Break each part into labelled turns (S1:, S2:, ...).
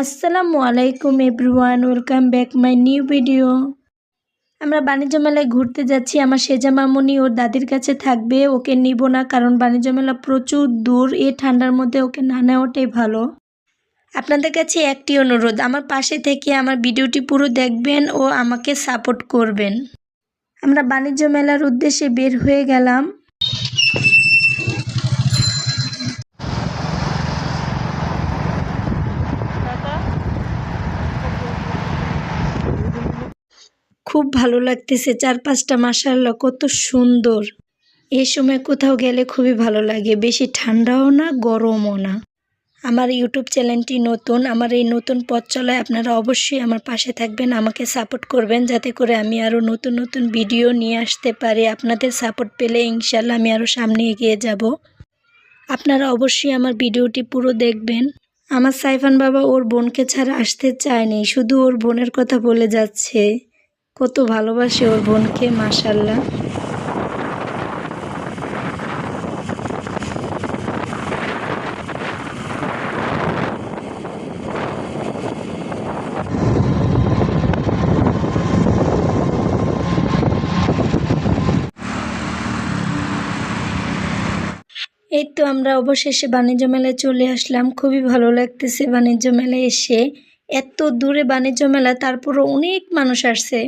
S1: আসসালামু আলাইকুম everyone, welcome back my new video. আমরা বাণিজ্য মেলায় ঘুরতে যাচ্ছি। আমার সেজা মামুনি ওর দাদির কাছে থাকবে, ওকে নিব না কারণ বাণিজ্য মেলা প্রচুর দূর। এই ঠান্ডার মধ্যে ওকে না নেওয়াটাই ভালো। আপনাদের কাছে একটি অনুরোধ, আমার পাশে থেকে আমার ভিডিওটি পুরো দেখবেন ও আমাকে সাপোর্ট করবেন। আমরা বাণিজ্য মেলার উদ্দেশ্যে বের হয়ে গেলাম। খুব ভালো লাগতেছে, চারপাশটা মাশাআল্লাহ কত সুন্দর। এই সময় কোথাও গেলে খুবই ভালো লাগে, বেশি ঠান্ডাও না গরমও না। আমার ইউটিউব চ্যানেলটি নতুন, আমার এই নতুন পথ চলায় আপনারা অবশ্যই আমার পাশে থাকবেন, আমাকে সাপোর্ট করবেন যাতে করে আমি আরও নতুন নতুন ভিডিও নিয়ে আসতে পারি। আপনাদের সাপোর্ট পেলে ইনশাল্লাহ আমি আরও সামনে এগিয়ে যাব। আপনারা অবশ্যই আমার ভিডিওটি পুরো দেখবেন। আমার সাইফান বাবা ওর বোনকে ছাড়া আসতে চায়নি, শুধু ওর বোনের কথা বলে যাচ্ছে। কত ভালোবাসে ওর বোনকে, মাশাআল্লাহ। এই তো আমরা অবশেষে বাণিজ্য মেলায় চলে আসলাম। খুবই ভালো লাগতেছে বাণিজ্য মেলায় এসে। এত দূরে বাণিজ্য মেলা, তারপরও অনেক মানুষ আসছে।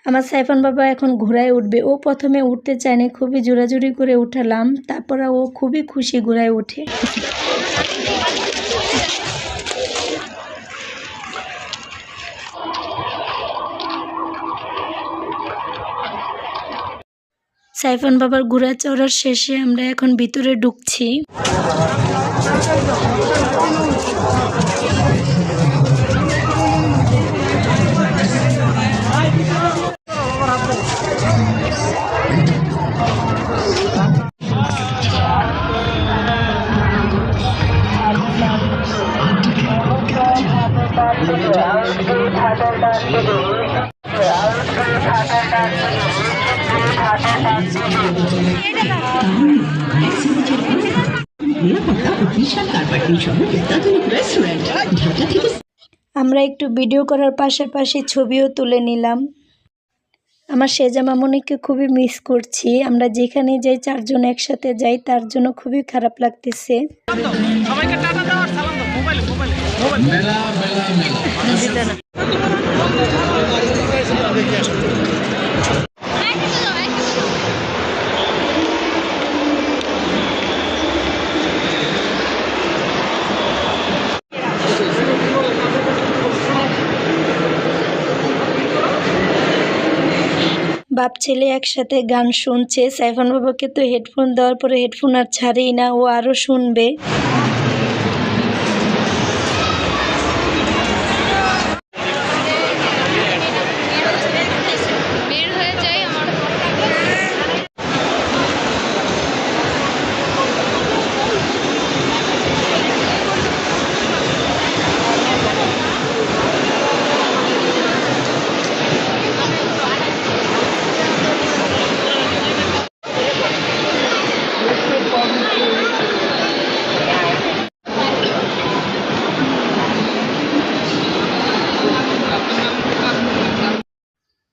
S1: আমার সাইফান বাবা এখন ঘোড়ায় উঠবে। ও প্রথমে উঠতে চায়নি, খুবই জোরাজুরি করে উঠালাম, তারপরে ও খুবই খুশি ঘোড়ায় উঠে। সাইফান বাবার ঘোড়া চড়ার শেষে আমরা এখন ভিতরে ঢুকছি। আমরা একটু ভিডিও করার পাশাপাশি ছবিও তুলে নিলাম। আমার সেজা মামুনিকে খুবই মিস করছি। আমরা যেখানে যাই চারজন একসাথে যাই, তার জন্য খুবই খারাপ লাগতেছে। বাপ ছেলে একসাথে গান শুনছে। সাইফান বাবাকে তো হেডফোন দেওয়ার পরে হেডফোন আর ছাড়েই না, ও আরও শুনবে।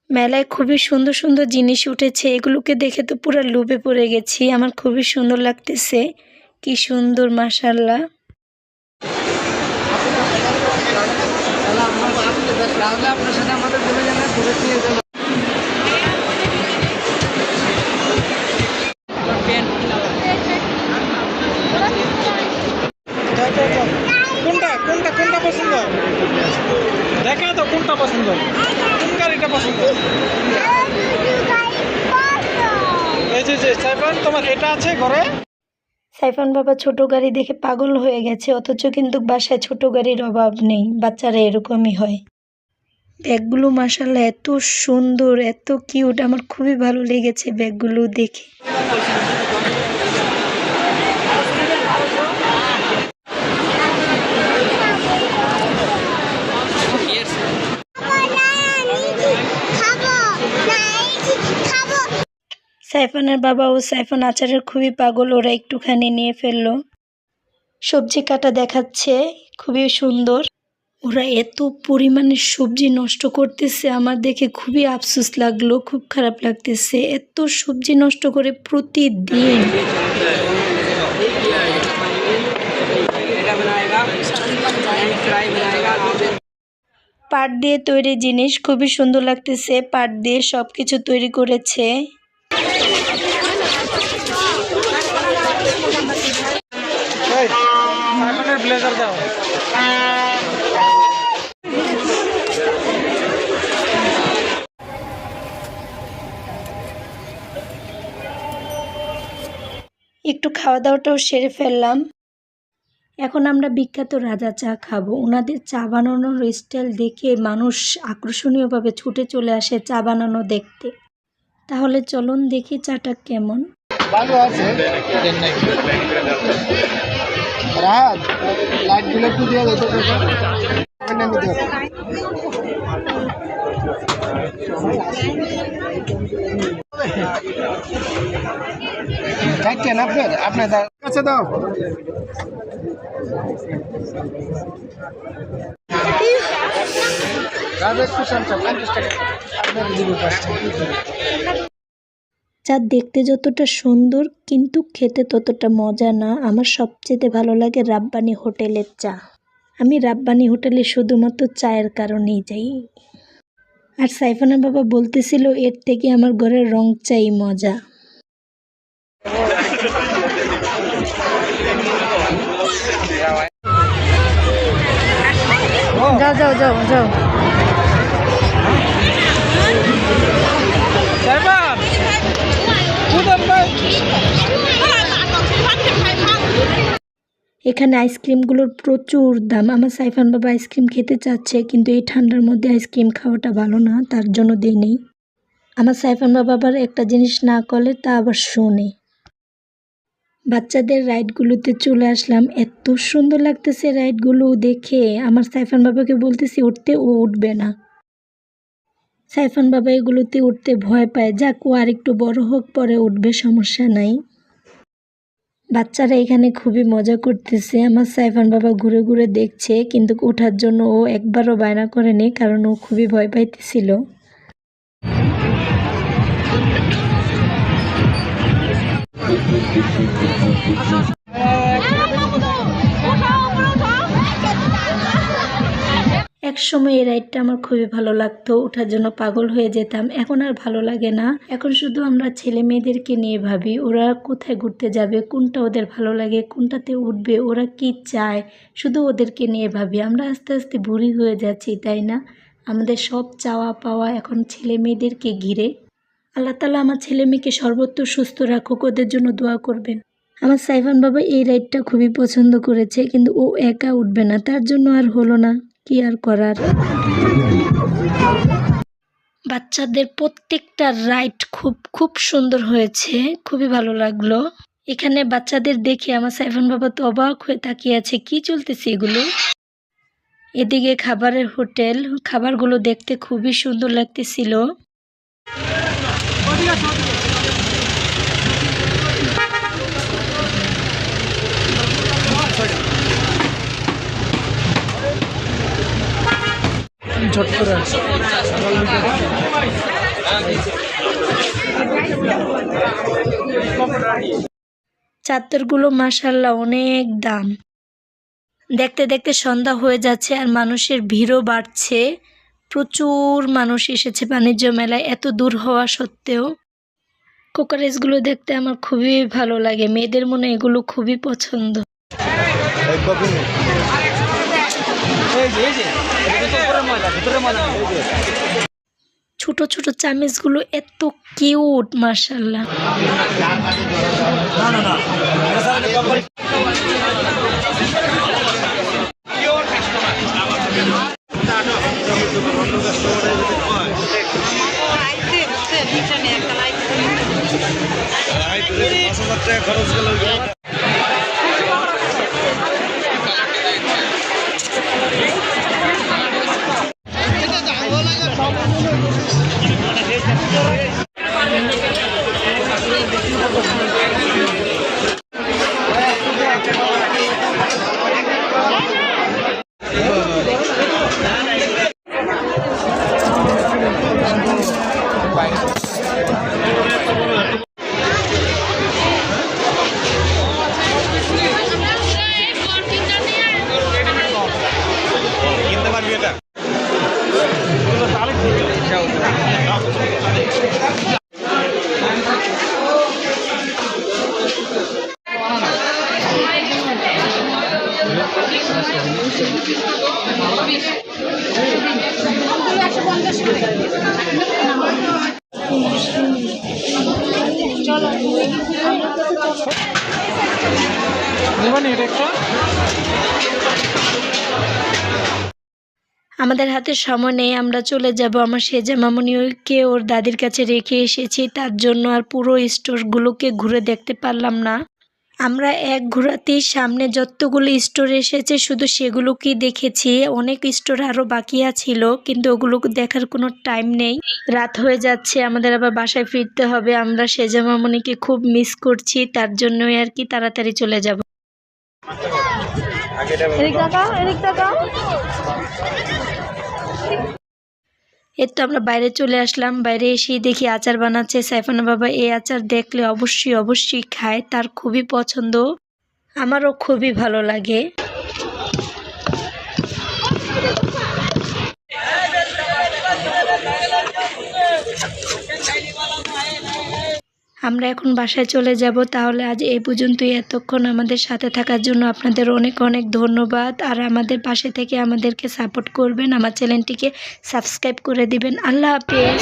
S1: মেলায় খুবই সুন্দর সুন্দর জিনিস উঠেছে, এগুলোকে দেখে তো পুরো লোভে পড়ে গেছি। আমার খুবই সুন্দর লাগতেছে, কি সুন্দর মাশাআল্লাহ।
S2: কোনটা কোনটা কোনটা পছন্দ দেখা তো, কোনটা পছন্দ, কোন গাড়িটা পছন্দ? এই যে সাইফান, তোমার এটা আছে ঘরে?
S1: সাইফান বাবা ছোট গাড়ি দেখে পাগল হয়ে গেছে, অথচ কিন্তু বাসায় ছোট গাড়ির অভাব নেই, বাচ্চারা এরকমই হয়। ব্যাগগুলো মাশাআল্লাহ এত সুন্দর, এত কিউট, আমার খুবই ভালো লেগেছে ব্যাগগুলো দেখে। সাইফানের বাবা ও সাইফান আচারের খুবই পাগল, ওরা একটুখানি নিয়ে ফেললো। সবজি কাটা দেখাচ্ছে, খুবই সুন্দর। ওরা এত পরিমাণে সবজি নষ্ট করতেছে, আমার দেখে খুবই আফসোস লাগলো, খুব খারাপ লাগতেছে। এত সবজি নষ্ট করে প্রতিদিন। পাট দিয়ে তৈরি জিনিস খুবই সুন্দর লাগতেছে। পাট দিয়ে সব কিছু তৈরি করেছে।
S2: ব্লেজার দাও।
S1: একটু খাওয়া দাওয়াটাও সেরে ফেললাম। এখন আমরা বিখ্যাত রাজা চা খাবো। ওনাদের চা বানানোর স্টাইল দেখে মানুষ আকর্ষণীয়ভাবে ছুটে চলে আসে চা বানানো দেখতে। তাহলে চলুন দেখি চাটা কেমন।
S3: ভালো আছে। রাত লাইটগুলো একটু দিয়ে দিতে থাকেন আপনার কাছে দাও।
S1: চা দেখতে যতটা সুন্দর কিন্তু খেতে ততটা মজা না। আমার সবচেয়ে ভালো লাগে রাব্বানি হোটেলের চা। আমি রাব্বানি হোটেলে শুধুমাত্র চায়ের কারণেই যাই। আর সাইফানের বাবা বলতেছিল এর থেকে আমার ঘরের রং চাই মজা। যাও যাও যাও যাও। এখানে আইসক্রিমগুলোর প্রচুর দাম। আমার সাইফান বাবা আইসক্রিম খেতে চাচ্ছে, কিন্তু এই ঠান্ডার মধ্যে আইসক্রিম খাওয়াটা ভালো না, তার জন্য দিই নেই। আমার সাইফান বাবা আবার একটা জিনিস না করলে তা আবার শোনে। বাচ্চাদের রাইডগুলোতে চলে আসলাম। এত সুন্দর লাগতেছে রাইডগুলো দেখে। আমার সাইফান বাবাকে বলতেছি উঠতে, ও উঠবে না। সাইফান বাবা এগুলোতে উঠতে ভয় পায়। যাক, ও আর একটু বড় হোক, পরে উঠবে, সমস্যা নাই। বাচ্চারা এখানে খুবই মজা করতেছে। আমার সাইফান বাবা ঘুরে ঘুরে দেখছে, কিন্তু ওঠার জন্য ও একবারও বায়না করেনি, কারণ ও খুবই ভয় পাইতেছিল। এক সময় এই রাইডটা আমার খুবই ভালো লাগতো, ওঠার জন্য পাগল হয়ে যেতাম। এখন আর ভালো লাগে না। এখন শুধু আমরা ছেলে মেয়েদেরকে নিয়ে ভাবি, ওরা কোথায় ঘুরতে যাবে, কোনটা ওদের ভালো লাগে, কোনটাতে উঠবে, ওরা কি চায়, শুধু ওদেরকে নিয়ে ভাবি। আমরা আস্তে আস্তে বুড়ি হয়ে যাচ্ছি, তাই না? আমাদের সব চাওয়া পাওয়া এখন ছেলে মেয়েদেরকে ঘিরে। আল্লাহ তাআলা আমার ছেলে মেয়েকে সর্বত্র সুস্থ রাখুক, ওদের জন্য দোয়া করবেন। আমার সাইফান বাবা এই রাইডটা খুবই পছন্দ করেছে, কিন্তু ও একা উঠবে না, তার জন্য আর হলো না, কি আর করার। বাচ্চাদের প্রত্যেকটা রাইড খুব সুন্দর হয়েছে, খুবই ভালো লাগলো। এখানে বাচ্চাদের দেখে আমার সাইফান বাবা তো অবাক হয়ে তাকিয়ে আছে, কি চলতেছে এগুলো। এদিকে খাবারের হোটেল, খাবারগুলো দেখতে খুবই সুন্দর লাগতেছিল।
S3: ঝট করে
S1: চাদরগুলো মাশাআল্লাহ অনেক দাম। দেখতে দেখতে সন্ধ্যা হয়ে যাচ্ছে আর মানুষের ভিড়ও বাড়ছে। প্রচুর মানুষ এসেছে বাণিজ্য মেলায়, এত দূর হওয়া সত্ত্বেও। কোকারেজগুলো দেখতে আমার খুবই ভালো লাগে, মেয়েদের মনে এগুলো খুবই পছন্দ। ছোট ছোট চামিচগুলো এত কিউট, মাশাআল্লাহ।
S2: নেবেন এটা একটা?
S1: আমাদের হাতে সময় নেই, আমরা চলে যাব। আমার সেজা মামুনিকে ওর দাদির কাছে রেখে এসেছি, তার জন্য আর পুরো স্টোরগুলোকে ঘুরে দেখতে পারলাম না। আমরা এক ঘোরাতেই সামনে যতগুলো স্টোর এসেছে শুধু সেগুলোকেই দেখেছি। অনেক স্টোর আরও বাকি ছিল, কিন্তু ওগুলো দেখার কোনো টাইম নেই। রাত হয়ে যাচ্ছে, আমাদের আবার বাসায় ফিরতে হবে। আমরা সেজা মামুনিকে খুব মিস করছি, তার জন্যই আর কি তাড়াতাড়ি চলে যাব। এর তো আমরা বাইরে চলে আসলাম। বাইরে এসেই দেখি আচার বানাচ্ছে সাইফানা বাবা। এই আচার দেখলে অবশ্যই খায়, তার খুবই পছন্দ, আমারও খুবই ভালো লাগে। আমরা এখন বাসায় চলে যাব। তাহলে আজ এই পর্যন্তই। এতক্ষণ আমাদের সাথে থাকার জন্য আপনাদের অনেক অনেক ধন্যবাদ। আর আমাদের পাশে থেকে আমাদেরকে সাপোর্ট করবেন, আমার চ্যানেলটিকে সাবস্ক্রাইব করে দিবেন। আল্লাহ হাফেজ।